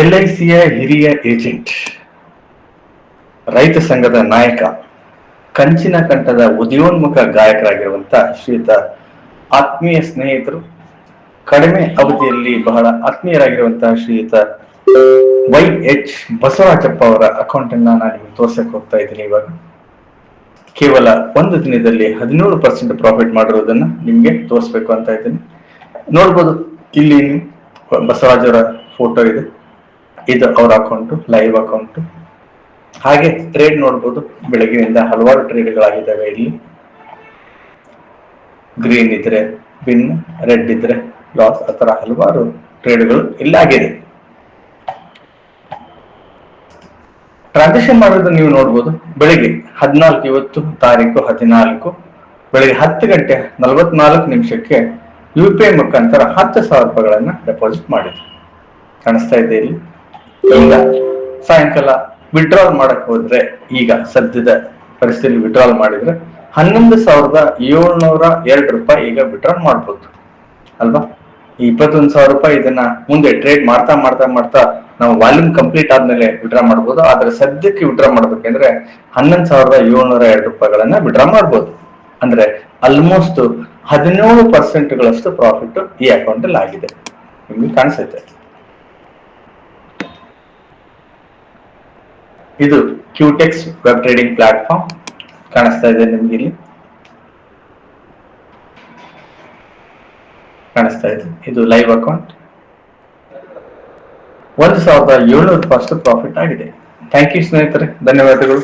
LICಯ ಹಿರಿಯ ಏಜೆಂಟ್, ರೈತ ಸಂಘದ ನಾಯಕ, ಕಂಚಿನ ಕಂಠದ ಉದಯೋನ್ಮುಖ ಗಾಯಕರಾಗಿರುವಂತ ಶ್ರೀಯುತ ಆತ್ಮೀಯ ಸ್ನೇಹಿತರು, ಕಡಿಮೆ ಅವಧಿಯಲ್ಲಿ ಬಹಳ ಆತ್ಮೀಯರಾಗಿರುವಂತಹ ಶ್ರೀಯುತ YH ಬಸವರಾಜಪ್ಪ ಅವರ ಅಕೌಂಟ್ ಅನ್ನ ನಾನು ನಿಮ್ಗೆ ತೋರ್ಸಕ್ ಹೋಗ್ತಾ ಇದ್ದೀನಿ. ಇವಾಗ ಕೇವಲ ಒಂದು ದಿನದಲ್ಲಿ 17% ಪ್ರಾಫಿಟ್ ಮಾಡಿರೋದನ್ನ ನಿಮ್ಗೆ ತೋರಿಸ್ಬೇಕು ಅಂತ ಇದ್ದೀನಿ. ನೋಡ್ಬೋದು, ಇಲ್ಲಿ ಬಸವರಾಜ್ ಅವರ ಫೋಟೋ ಇದೆ. ಇದು ಅವರ ಅಕೌಂಟ್, ಲೈವ್ ಅಕೌಂಟ್. ಹಾಗೆ ಟ್ರೇಡ್ ನೋಡ್ಬೋದು, ಬೆಳಗ್ಗೆಯಿಂದ ಹಲವಾರು ಟ್ರೇಡ್ಗಳಾಗಿದ್ದಾವೆ. ಇಲ್ಲಿ ಗ್ರೀನ್ ಇದ್ರೆ ವಿನ್, ರೆಡ್ ಇದ್ರೆ ಲಾಸ್, ಆತರ ಹಲವಾರು ಟ್ರೇಡ್ಗಳು ಇಲ್ಲಿ ಆಗಿದೆ. ಟ್ರಾನ್ಸಾಕ್ಷನ್ ಮಾಡೋದು ನೀವು ನೋಡ್ಬೋದು. ಬೆಳಿಗ್ಗೆ 14 ಇವತ್ತು ತಾರೀಕು 14 ಬೆಳಿಗ್ಗೆ 10:44 UPI ಮುಖಾಂತರ 10,000 ರೂಪಾಯಿಗಳನ್ನ ಡೆಪಾಸಿಟ್ ಮಾಡಿದ್ರು. ಕಾಣಿಸ್ತಾ ಇದೆ ಇಲ್ಲಿ. ಈಗ ಸಾಯಂಕಾಲ ವಿಡ್ರಾಲ್ ಮಾಡಕ್ ಹೋದ್ರೆ, ಈಗ ಸದ್ಯದ ಪರಿಸ್ಥಿತಿಯಲ್ಲಿ ವಿಡ್ರಾಲ್ ಮಾಡಿದ್ರೆ 11,702 ರೂಪಾಯಿ ಈಗ ವಿಡ್ರಾಲ್ ಮಾಡ್ಬೋದು ಅಲ್ವಾ. ಈ 21,000 ರೂಪಾಯಿ ಇದನ್ನ ಮುಂದೆ ಟ್ರೇಡ್ ಮಾಡ್ತಾ ಮಾಡ್ತಾ ಮಾಡ್ತಾ ನಾವು ವಾಲ್ಯೂಮ್ ಕಂಪ್ಲೀಟ್ ಆದ್ಮೇಲೆ ವಿಡ್ರಾ ಮಾಡ್ಬೋದು. ಆದ್ರೆ ಸದ್ಯಕ್ಕೆ ವಿಡ್ರಾ ಮಾಡ್ಬೇಕಂದ್ರೆ 11,702 ರೂಪಾಯಿಗಳನ್ನ ವಿಡ್ರಾ ಮಾಡ್ಬೋದು. ಅಂದ್ರೆ ಆಲ್ಮೋಸ್ಟ್ 17% ಪ್ರಾಫಿಟ್ ಈ ಅಕೌಂಟ್ ಅಲ್ಲಿ ಆಗಿದೆ. ನಿಮ್ಗೆ ಕಾಣಿಸುತ್ತೆ. ಇದು ಕ್ಯೂಟೆಕ್ಸ್ ವೆಬ್ ಟ್ರೇಡಿಂಗ್ ಪ್ಲಾಟ್ಫಾರ್ಮ್ ಕಾಣಿಸ್ತಾ ಇದೆ ನಿಮ್ಗೆ. ಇಲ್ಲಿ ಕಾಣಿಸ್ತಾ ಇದೆ, ಇದು ಲೈವ್ ಅಕೌಂಟ್. 1,700 ರೂಪಾಯಿ ಪ್ರಾಫಿಟ್ ಆಗಿದೆ. ಥ್ಯಾಂಕ್ ಯು ಸ್ನೇಹಿತರೆ, ಧನ್ಯವಾದಗಳು.